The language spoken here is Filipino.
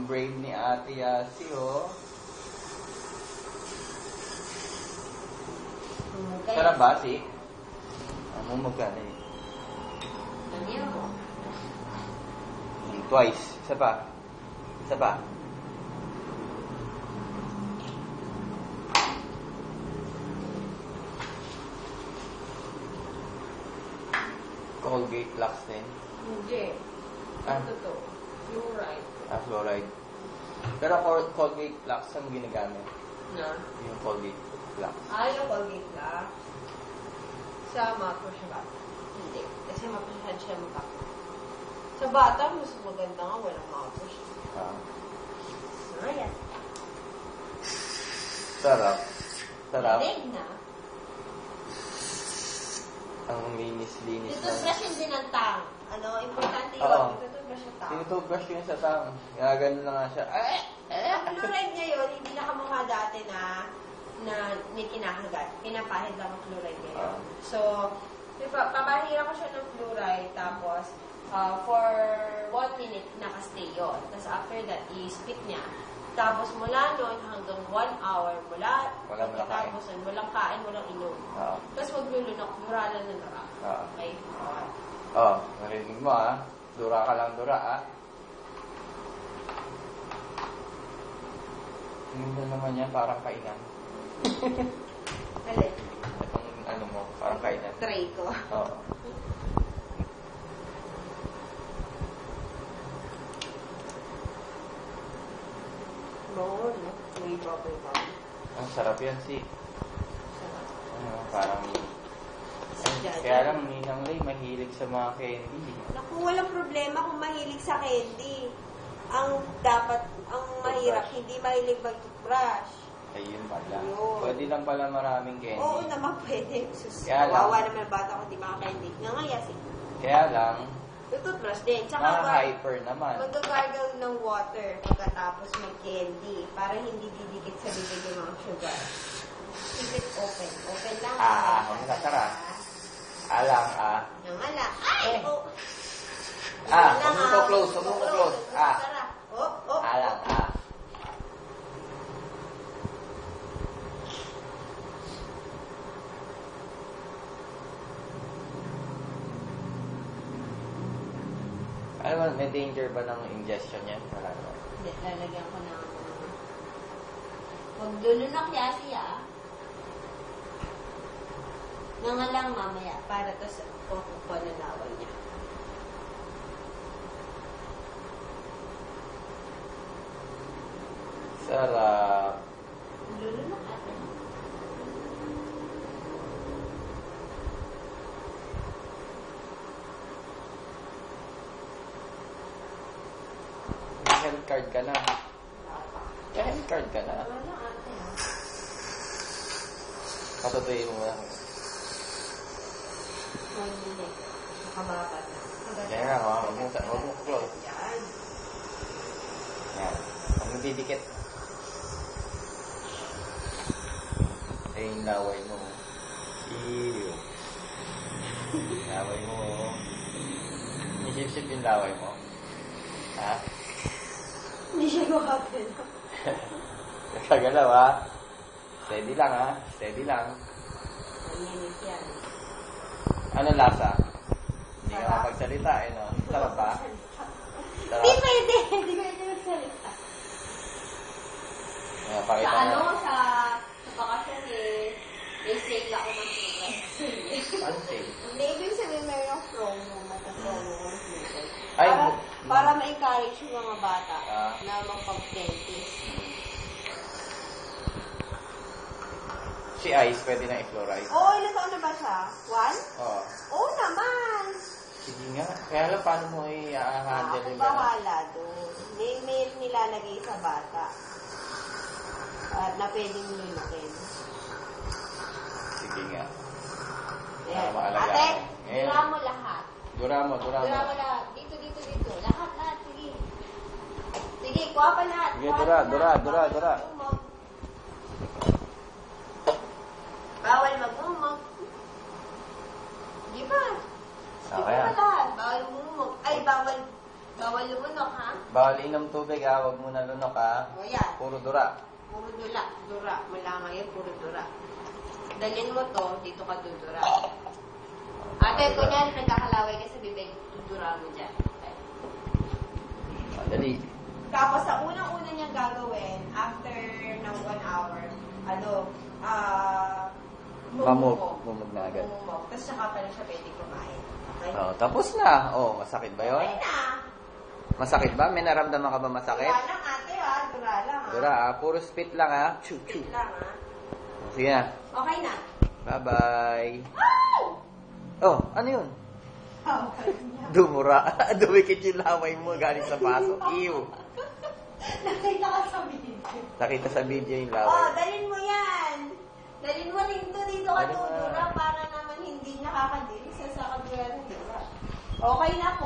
Ang brave ni Ate Yasi, oh. Sarap ba, si? Ano magkano eh? Ganyan mo. Twice. Isa pa. Isa pa. Colgate Lux din. Hindi. Ito to. Fluoride. Fluoride. Pero Colgate Lux ang ginagamit. Na? Yung Colgate Lux. Yung Colgate Lux. Sa mouthwash ba? Hindi. Kasi mapasyad siya mukha. Sa bata, mas maganda nga walang mouthwash. Ayan. Sarap. Sarap. Leg na. Ang linis-linis na. Toothbrush din ang tang. Importante yun. Oo. Toothbrush ang tang. Tinutoothbrush yun sa tang. Kaya ganun na nga siya. Ang fluoride ngayon, hindi nakamukha dati na may kinakagat. Pinapahid lang ang fluoride ngayon. So, papahira ko siya ng fluoride, tapos for 1 minute nakastay yun. Tapos after that, i-spit niya. Tapos mula noon hanggang 1 hour, tapos walang kain, walang inom. Tapos maglulunok, dura lang na dura. Okay? Narinig mo dura ka lang dura Hindi naman yan, parang kainan. Alin? Itong mo, parang kainan. Tray ko. Oo. No. May bubble gum. Ang sarap yan, si. Sarap. Parang... Kaya lang, Ninang Lay, mahilig sa mga candy. Naku, walang problema kung mahilig sa candy. Ang mahirap, hindi mahilig mag-toothbrush. Ayun pala. Ayun. Pwede lang pala maraming candy. Oo naman pwede. Kawawa naman bata kung di maka-candy. Ngangayas eh. Kaya lang, toothbrush din. Tsaka hyper naman. mag-gargle ng water pagkatapos mag-candy para hindi didikit sa bibig yung mga sugar. Keep it open. Open lang. Tara. Alang, Yung ala. Ay! Huwag mo close. Tara. Alang, Ano ba, may danger ba ng ingestion yan? Wala naman. Hindi, lalagyan ko ng... Maglulunok siya. Nga lang mamaya, para to sa kukuha na laway niya. Sarap. Lulunok natin. Health card ka na. Health card ka na. Wala ate Patutuyin mo lang. Hindi. Nakababat na. Kaya nga, huwag mo close. Yan. Yan. Huwag mo didikit. Ay, yung laway mo. Ew. Laway mo. Isip-sip yung laway mo. Ha? Hindi siya gumapin. Kagalaw Steady lang Steady lang. Maninis yan. Ano lasa? Hindi ka mapagsalita no? Sarap ba? Hindi pwede. Hindi pwede magsalita. Pakita mo. Sa bakasyon may sale ako ng sugar. Ano sale? Hindi, ibig sabihin mayroong promo. Matapromo ko ng sugar. Ay, Para ma-encourage yung mga bata na magpag-dentist. Si Ice, pwede na i-fluoride. Oo, ilan taon na ba siya? 1? Oo. Oo naman. Sige nga. Kaya lang, paano mo i-handle Ako yung bahala doon. May nilalagay sa bata. Na pwedeng lunukin. Sige nga. Ayan. Maalagaan. Ate, Ayan. dura mo lahat. Dura mo. Dura mo lahat. Dito. Lahat. Sige. Sige, kuha pa lahat. Sige, dura. Bawal magmumog. Di ba? Sige pa lahat. Bawal magmumog. Ay, bawal lumunok, ha? Bawal inom tubig ha. Huwag mo na lunok ha. O yan. Puro dura. Puro dura. Mula ngayon, puro dura. Dalhin mo to, dito ka dudura. Ate, kunyan, nagkakalaway ka sa bibig, dudura mo dyan. Dali. Tapos, sa unang-una niyang gagawin, after ng 1 hour, Mamog na agad. Mamumog. Tapos, saka pa na siya pwede kumain. Okay? Oh, tapos na. Oh, masakit ba yun? Okay na. Masakit ba? May naramdaman ka ba masakit? Dura lang, ate, ha? Dura lang, ha? Dura ha. Puro spit lang ha. Chew, chew. Wait lang, ha? Sige na. Okay na. Bye-bye. Oh! Oh, ano yun? Dumura. Dumikit yung laway mo galing sa baso. Ew. Nakita ka sa video. Nakita sa video yung Oh, laway. dalhin mo yan. Dalhin mo dito ka Dalhin mo. dudura para naman hindi nakakadiri sa kabila ng dura. Okay na po.